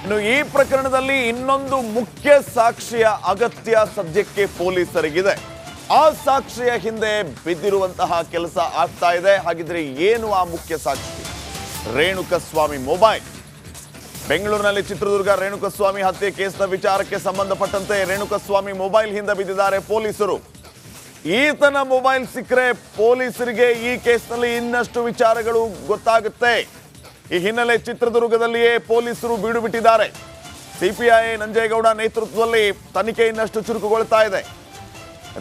ಇನ್ನು ಈ ಪ್ರಕರಣದಲ್ಲಿ ಇನ್ನೊಂದು ಮುಖ್ಯ ಸಾಕ್ಷಿಯ ಅಗತ್ಯ ಸದ್ಯಕ್ಕೆ ಪೊಲೀಸರಿಗಿದೆ. ಆ ಸಾಕ್ಷಿಯ ಹಿಂದೆ ಬಿದ್ದಿರುವಂತಹ ಕೆಲಸ ಆಗ್ತಾ ಇದೆ. ಹಾಗಿದ್ರೆ ಏನು ಆ ಮುಖ್ಯ ಸಾಕ್ಷಿ? ರೇಣುಕಸ್ವಾಮಿ ಮೊಬೈಲ್. ಬೆಂಗಳೂರಿನಲ್ಲಿ ಚಿತ್ರದುರ್ಗ ರೇಣುಕಸ್ವಾಮಿ ಹತ್ಯೆ ಕೇಸ್ನ ವಿಚಾರಕ್ಕೆ ಸಂಬಂಧಪಟ್ಟಂತೆ ರೇಣುಕಸ್ವಾಮಿ ಮೊಬೈಲ್ ಹಿಂದೆ ಬಿದ್ದಿದ್ದಾರೆ ಪೊಲೀಸರು. ಈತನ ಮೊಬೈಲ್ ಸಿಕ್ಕರೆ ಪೊಲೀಸರಿಗೆ ಈ ಕೇಸ್ನಲ್ಲಿ ಇನ್ನಷ್ಟು ವಿಚಾರಗಳು ಗೊತ್ತಾಗುತ್ತೆ. ಈ ಹಿನ್ನೆಲೆ ಚಿತ್ರದುರ್ಗದಲ್ಲಿಯೇ ಪೊಲೀಸರು ಬೀಡು ಬಿಟ್ಟಿದ್ದಾರೆ. ಸಿಪಿಐ ನಂಜೇಗೌಡ ನೇತೃತ್ವದಲ್ಲಿ ತನಿಖೆ ಇನ್ನಷ್ಟು ಚುರುಕುಗೊಳ್ತಾ ಇದೆ.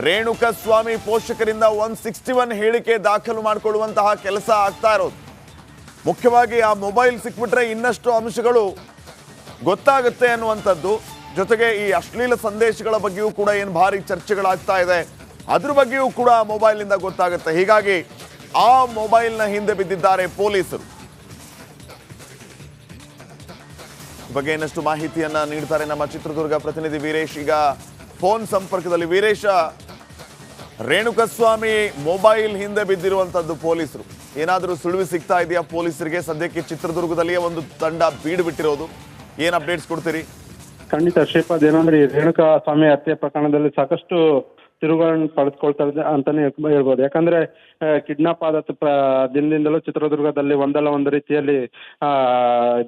ರೇಣುಕಸ್ವಾಮಿ ಪೋಷಕರಿಂದ 161 ಹೇಳಿಕೆ ದಾಖಲು ಮಾಡಿಕೊಳ್ಳುವಂತಹ ಕೆಲಸ ಆಗ್ತಾ ಇರೋದು. ಮುಖ್ಯವಾಗಿ ಆ ಮೊಬೈಲ್ ಸಿಕ್ಬಿಟ್ರೆ ಇನ್ನಷ್ಟು ಅಂಶಗಳು ಗೊತ್ತಾಗುತ್ತೆ ಅನ್ನುವಂಥದ್ದು. ಜೊತೆಗೆ ಈ ಅಶ್ಲೀಲ ಸಂದೇಶಗಳ ಬಗ್ಗೆಯೂ ಕೂಡ ಏನು ಭಾರಿ ಚರ್ಚೆಗಳಾಗ್ತಾ ಇದೆ, ಅದ್ರ ಬಗ್ಗೆಯೂ ಕೂಡ ಮೊಬೈಲ್ನಿಂದ ಗೊತ್ತಾಗುತ್ತೆ. ಹೀಗಾಗಿ ಆ ಮೊಬೈಲ್ನ ಹಿಂದೆ ಬಿದ್ದಿದ್ದಾರೆ ಪೊಲೀಸರು. ಬಗ್ಗೆ ಇನ್ನಷ್ಟು ಮಾಹಿತಿಯನ್ನ ನೀಡ್ತಾರೆ ನಮ್ಮ ಚಿತ್ರದುರ್ಗ ಪ್ರತಿನಿಧಿ ವೀರೇಶ್. ಈಗ ಫೋನ್ ಸಂಪರ್ಕದಲ್ಲಿ. ವೀರೇಶ, ರೇಣುಕಸ್ವಾಮಿ ಮೊಬೈಲ್ ಹಿಂದೆ ಬಿದ್ದಿರುವಂತದ್ದು ಪೊಲೀಸರು, ಏನಾದರೂ ಸುಳಿವು ಸಿಗ್ತಾ ಇದೆಯಾ ಪೊಲೀಸರಿಗೆ? ಸದ್ಯಕ್ಕೆ ಚಿತ್ರದುರ್ಗದಲ್ಲಿಯೇ ಒಂದು ತಂಡ ಬೀಡು ಬಿಟ್ಟಿರೋದು, ಏನ್ ಅಪ್ಡೇಟ್ಸ್ ಕೊಡ್ತೀರಿ? ಖಂಡಿತ ಶ್ರೀಪಾದ್, ಏನಂದ್ರೆ ಈ ರೇಣುಕಸ್ವಾಮಿ ಹತ್ಯೆ ಪ್ರಕರಣದಲ್ಲಿ ಸಾಕಷ್ಟು ತಿರುವುಗಳನ್ನು ಪಡೆದುಕೊಳ್ತಾ ಇದೆ ಅಂತಾನೆ ಹೇಳ್ಬೋದು. ಯಾಕಂದ್ರೆ ಕಿಡ್ನಾಪ್ ಆದ ದಿನದಿಂದಲೂ ಚಿತ್ರದುರ್ಗದಲ್ಲಿ ಒಂದಲ್ಲ ಒಂದು ರೀತಿಯಲ್ಲಿ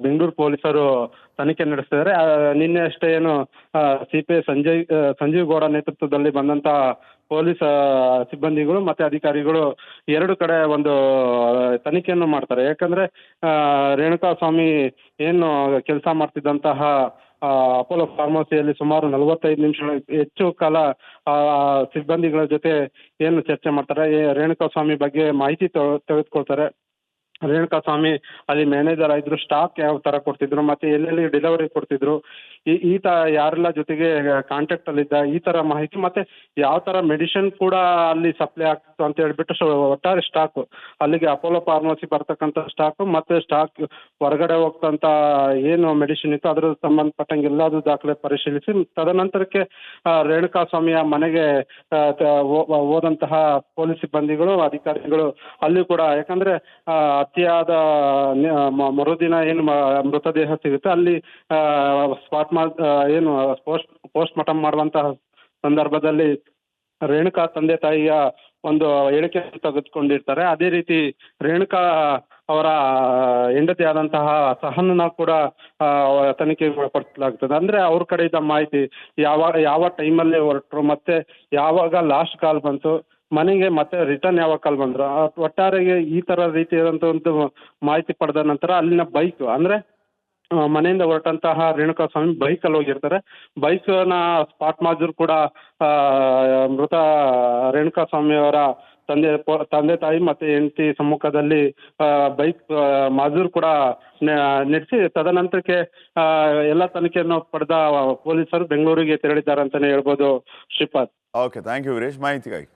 ಬೆಂಗಳೂರು ಪೊಲೀಸರು ತನಿಖೆ ನಡೆಸ್ತಿದ್ದಾರೆ. ನಿನ್ನೆ ಅಷ್ಟೇ ಏನು ಸಿಪಿಐ ಸಂಜೀವ್ ಗೌಡ ನೇತೃತ್ವದಲ್ಲಿ ಬಂದಂತಹ ಪೊಲೀಸ್ ಸಿಬ್ಬಂದಿಗಳು ಮತ್ತೆ ಅಧಿಕಾರಿಗಳು ಎರಡು ಕಡೆ ಒಂದು ತನಿಖೆಯನ್ನು ಮಾಡ್ತಾರೆ. ಯಾಕಂದ್ರೆ ರೇಣುಕಸ್ವಾಮಿ ಏನು ಕೆಲಸ ಮಾಡ್ತಿದ್ದಂತಹ ಅಪೋಲೋ ಫಾರ್ಮಸಿಯಲ್ಲಿ ಸುಮಾರು 45 ನಿಮಿಷಗಳ ಹೆಚ್ಚು ಕಾಲ ಸಿಬ್ಬಂದಿಗಳ ಜೊತೆ ಏನು ಚರ್ಚೆ ಮಾಡ್ತಾರೆ, ರೇಣುಕಸ್ವಾಮಿ ಬಗ್ಗೆ ಮಾಹಿತಿ ತೆಗೆದುಕೊಳ್ತಾರೆ. ರೇಣುಕಸ್ವಾಮಿ ಅಲ್ಲಿ ಮ್ಯಾನೇಜರ್ ಆಗಿದ್ರು, ಸ್ಟಾಕ್ ಯಾವ ತರ ಕೊಡ್ತಿದ್ರು, ಮತ್ತೆ ಎಲ್ಲೆಲ್ಲಿ ಡೆಲಿವರಿ ಕೊಡ್ತಿದ್ರು, ಈತ ಯಾರೆಲ್ಲ ಜೊತೆಗೆ ಕಾಂಟ್ಯಾಕ್ಟ್ ಅಲ್ಲಿ ಇದ್ದ, ಈ ತರ ಮಾಹಿತಿ, ಮತ್ತೆ ಯಾವ ತರ ಮೆಡಿಸಿನ್ ಕೂಡ ಅಲ್ಲಿ ಸಪ್ಲೈ ಆಗ್ತಿತ್ತು ಅಂತ ಹೇಳ್ಬಿಟ್ಟು ಒಟ್ಟಾರೆ ಸ್ಟಾಕ್ ಅಲ್ಲಿಗೆ ಅಪೋಲೋ ಫಾರ್ಮಸಿ ಬರ್ತಕ್ಕಂಥ ಸ್ಟಾಕ್ ಮತ್ತೆ ಸ್ಟಾಕ್ ಹೊರಗಡೆ ಹೋಗ್ತಂತ ಏನು ಮೆಡಿಸಿನ್ ಇತ್ತು ಅದ್ರ ಸಂಬಂಧಪಟ್ಟಂಗೆ ಎಲ್ಲಾದ್ರೂ ದಾಖಲೆ ಪರಿಶೀಲಿಸಿ ತದನಂತರಕ್ಕೆ ರೇಣುಕಸ್ವಾಮಿಯ ಮನೆಗೆ ಹೋದಂತಹ ಪೊಲೀಸ್ ಸಿಬ್ಬಂದಿಗಳು ಅಧಿಕಾರಿಗಳು ಅಲ್ಲಿ ಕೂಡ, ಯಾಕಂದ್ರೆ ಹತ್ಯೆಯಾದ ಮರುದಿನ ಏನು ಮೃತದೇಹ ಸಿಗುತ್ತೆ ಅಲ್ಲಿ ಏನು ಪೋಸ್ಟ್ ಮಾರ್ಟಮ್ ಮಾಡುವಂತಹ ಸಂದರ್ಭದಲ್ಲಿ ರೇಣುಕಾ ತಂದೆ ತಾಯಿಯ ಒಂದು ಹೇಳಿಕೆ ತೆಗೆದುಕೊಂಡಿರ್ತಾರೆ. ಅದೇ ರೀತಿ ರೇಣುಕಾ ಅವರ ಹೆಂಡತಿ ಆದಂತಹ ಸಹನನ ಕೂಡ ತನಿಖೆಗೆ ಒಳಪಡಿಸಲಾಗ್ತದೆ. ಅಂದ್ರೆ ಅವ್ರ ಕಡೆ ಇದ್ದ ಮಾಹಿತಿ, ಯಾವ ಟೈಮಲ್ಲಿ ಹೊರಟರು, ಮತ್ತೆ ಯಾವಾಗ ಲಾಸ್ಟ್ ಕಾಲ್ ಬಂತು, ಮನೆಗೆ ಮತ್ತೆ ರಿಟರ್ನ್ ಯಾವಾಗ ಕಾಲ್ ಬಂದ್ರು, ಒಟ್ಟಾರೆಗೆ ಈ ತರ ರೀತಿಯಾದಂತ ಒಂದು ಮಾಹಿತಿ ಪಡೆದ ನಂತರ ಅಲ್ಲಿನ ಬೈಕ್, ಅಂದ್ರೆ ಮನೆಯಿಂದ ಹೊರಟಂತಹ ರೇಣುಕಸ್ವಾಮಿ ಬೈಕಲ್ಲಿ ಹೋಗಿರ್ತಾರೆ. ಬೈಕ್ನ ಸ್ಪಾಟ್ ಮಾಜೂರ್ ಕೂಡ ಮೃತ ರೇಣುಕಸ್ವಾಮಿ ಅವರ ತಂದೆ ತಾಯಿ ಮತ್ತೆ ಹೆಂಡತಿ ಸಮ್ಮುಖದಲ್ಲಿ ಬೈಕ್ ಮಾಜೂರ್ ಕೂಡ ನಡೆಸಿ ತದನಂತರಕ್ಕೆ ಎಲ್ಲ ತನಿಖೆಯನ್ನು ಪಡೆದ ಪೊಲೀಸರು ಬೆಂಗಳೂರಿಗೆ ತೆರಳಿದ್ದಾರೆ ಅಂತಾನೆ ಹೇಳ್ಬೋದು Shripad. Okay, thank you Veeresh ಮಾಹಿತಿಗಾಗಿ.